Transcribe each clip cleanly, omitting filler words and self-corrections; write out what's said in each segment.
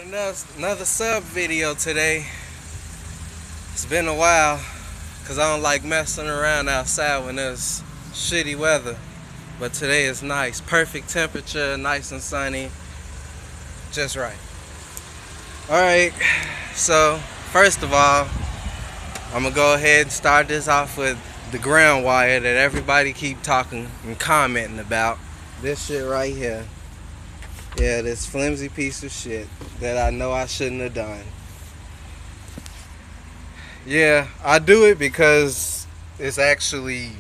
Another sub video today. It's been a while because I don't like messing around outside when there's shitty weather. But today is nice. Perfect temperature, nice and sunny. Just right. Alright, so first of all, I'm going to go ahead and start this off with the ground wire that everybody keep talking and commenting about. This shit right here. Yeah, this flimsy piece of shit that I know I shouldn't have done. Yeah, I do it because it's actually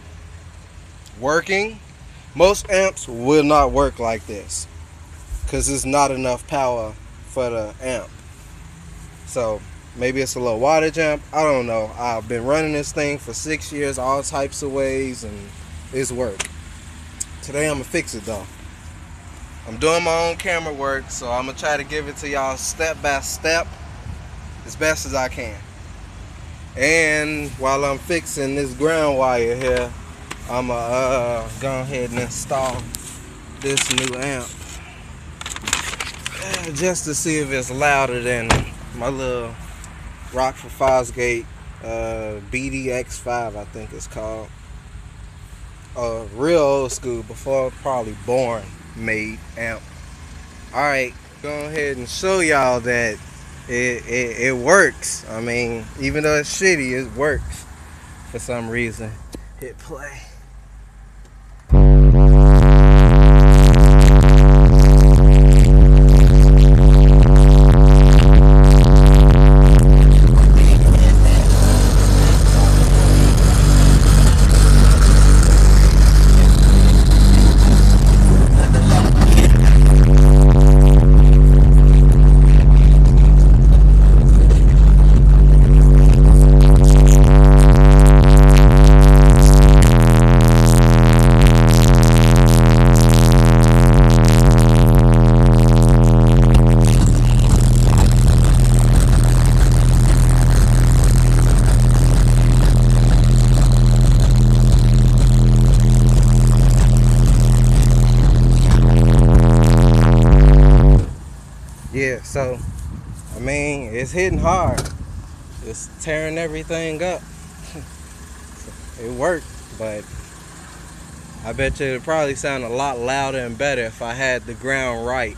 working. Most amps will not work like this because there's not enough power for the amp. So maybe it's a low wattage amp. I don't know. I've been running this thing for 6 years, all types of ways, and it's worked. Today I'm gonna fix it though. I'm doing my own camera work, so I'm gonna try to give it to y'all step by step as best as I can. And while I'm fixing this ground wire here, I'm gonna go ahead and install this new amp just to see if it's louder than my little Rockford Fosgate BDX5, I think it's called. Real old school, before probably Born made amp. Alright, go ahead and show y'all that it works. I mean, even though it's shitty, it works for some reason. Hit play. Yeah, so I mean, it's hitting hard. It's tearing everything up. It worked, but I bet you it'd probably sound a lot louder and better if I had the ground right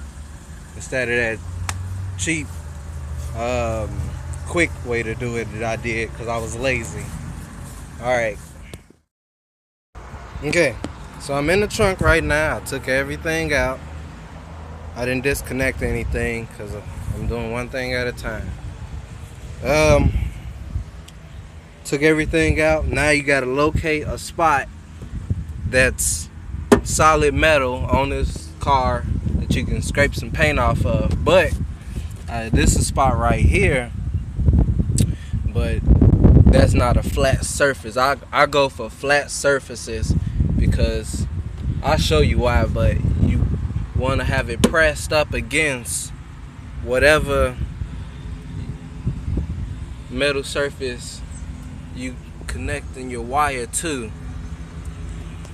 instead of that cheap, quick way to do it that I did because I was lazy. Alright. Okay, so I'm in the trunk right now. I took everything out. I didn't disconnect anything because I'm doing one thing at a time. Took everything out. Now you gotta locate a spot that's solid metal on this car that you can scrape some paint off of. But this is a spot right here, but that's not a flat surface. I go for flat surfaces because I'll show you why, but you want to have it pressed up against whatever metal surface you connecting your wire to.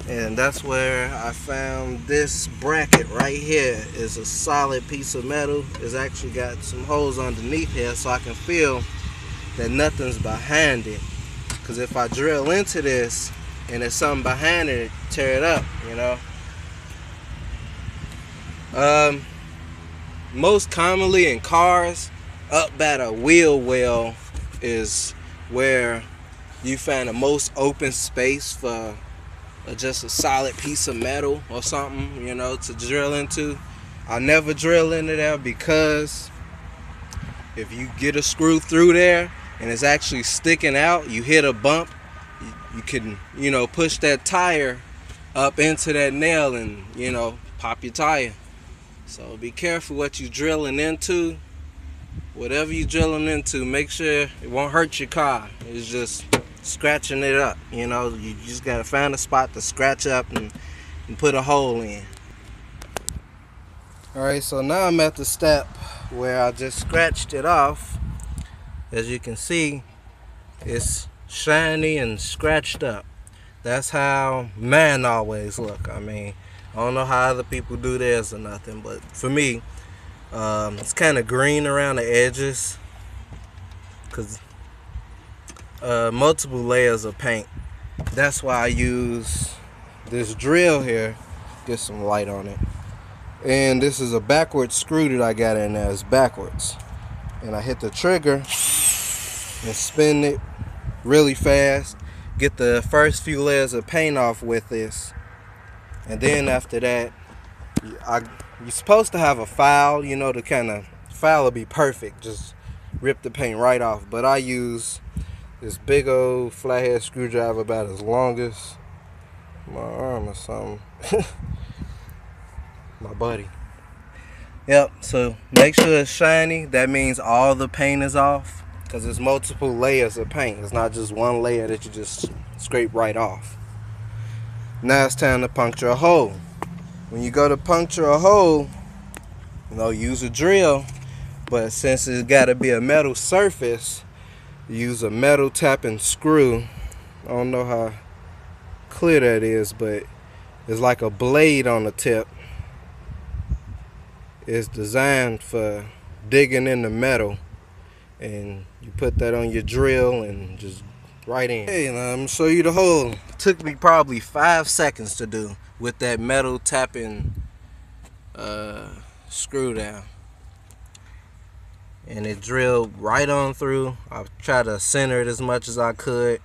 And that's where I found this bracket right here. Is a solid piece of metal. It's actually got some holes underneath here so I can feel that nothing's behind it, because if I drill into this and there's something behind it, tear it up, you know. Most commonly in cars, up by the wheel well is where you find the most open space for just a solid piece of metal or something, you know, to drill into. I never drill into there because if you get a screw through there and it's actually sticking out, you hit a bump, you can, you know, push that tire up into that nail and, you know, pop your tire. So be careful what you're drilling into. Whatever you're drilling into, make sure it won't hurt your car. It's just scratching it up, you know. You just gotta find a spot to scratch up and put a hole in. Alright, so now I'm at the step where I just scratched it off. As you can see, it's shiny and scratched up. That's how mine always look. I mean, I don't know how other people do theirs or nothing, but for me, It's kind of green around the edges because multiple layers of paint. That's why I use this drill here. Get some light on it. And this is a backwards screw that I got in there. It's backwards. And I hit the trigger and spin it really fast. Get the first few layers of paint off with this. And then after that, you're supposed to have a file, you know, the kind of file will be perfect. Just rip the paint right off. But I use this big old flathead screwdriver about as long as my arm or something. My buddy. Yep, so make sure it's shiny. That means all the paint is off because it's multiple layers of paint. It's not just one layer that you just scrape right off. Now it's time to puncture a hole. When you go to puncture a hole, you know, use a drill, but since it's got to be a metal surface, use a metal tapping screw. I don't know how clear that is, but it's like a blade on the tip. It's designed for digging in the metal, and you put that on your drill and just right in. Hey, now I'm gonna show you the hole. It took me probably 5 seconds to do with that metal tapping screw down, and it drilled right on through. I tried to center it as much as I could.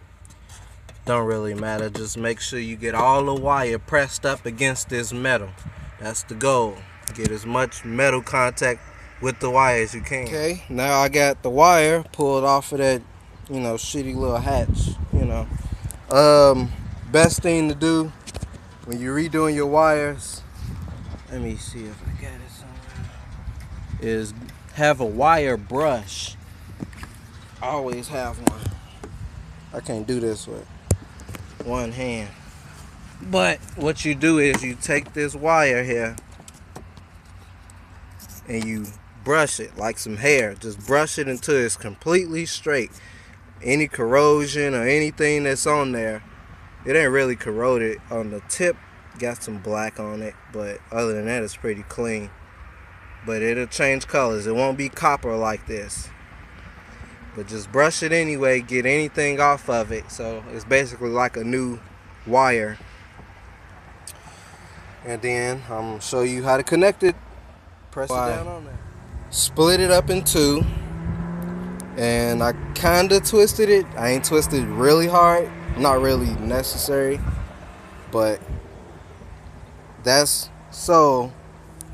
Don't really matter. Just make sure you get all the wire pressed up against this metal. That's the goal. Get as much metal contact with the wire as you can. Okay, now I got the wire pulled off of that, you know, shitty little hatch, you know. Best thing to do when you're redoing your wires, let me see if I got it somewhere, is have a wire brush. Always have one. I can't do this with one hand. But what you do is you take this wire here and you brush it like some hair. Just brush it until it's completely straight. Any corrosion or anything that's on there, it ain't really corroded. On the tip, got some black on it, but other than that, it's pretty clean. But it'll change colors. It won't be copper like this. But just brush it anyway, get anything off of it. So it's basically like a new wire. And then I'm going to show you how to connect it. Press it down on there. Split it up in two. And I kind of twisted it. I ain't twisted really hard. Not really necessary. But that's so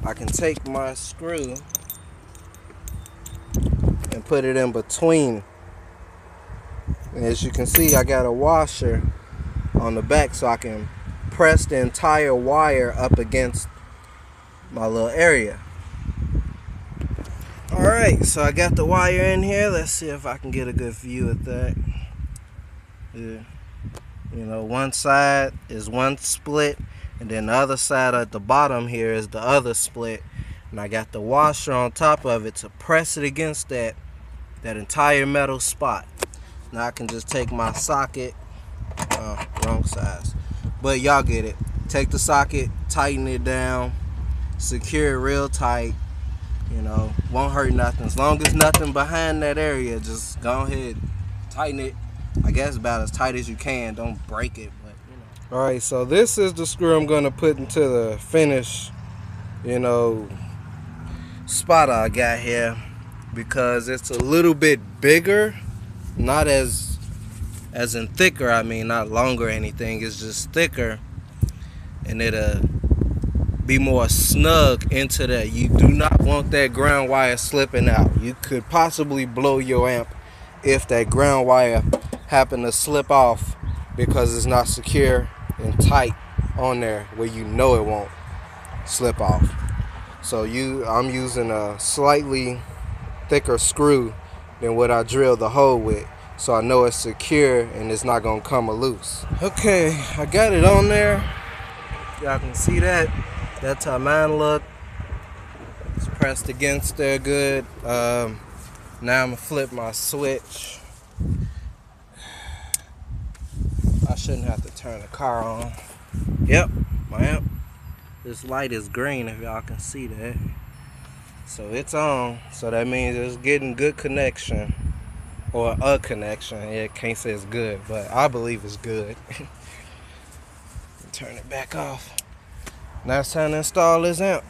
I can take my screw and put it in between. And as you can see, I got a washer on the back so I can press the entire wire up against my little area. Alright, so I got the wire in here. Let's see if I can get a good view of that. Yeah. You know, one side is one split, and then the other side at the bottom here is the other split. And I got the washer on top of it to press it against that entire metal spot. Now I can just take my socket, wrong size, but y'all get it. Take the socket, tighten it down, secure it real tight. You know, won't hurt nothing. As long as nothing behind that area, just go ahead, tighten it. I guess about as tight as you can. Don't break it, but you know. All right, so this is the screw I'm gonna put into the finish, you know, spot I got here, because it's a little bit bigger, not as in thicker. I mean, not longer or anything. It's just thicker, and it'll be more snug into that. You do not want that ground wire slipping out. You could possibly blow your amp if that ground wire happen to slip off because it's not secure and tight on there where you know it won't slip off. So I'm using a slightly thicker screw than what I drilled the hole with, so I know it's secure and it's not gonna come loose. Okay, I got it on there. Y'all can see that. That's how mine look. It's pressed against there good. Now I'm gonna flip my switch. I shouldn't have to turn the car on. Yep, my amp. This light is green if y'all can see that. So it's on. So that means it's getting good connection. Or a connection. Yeah, can't say it's good, but I believe it's good. Turn it back off. Now it's time to install this amp.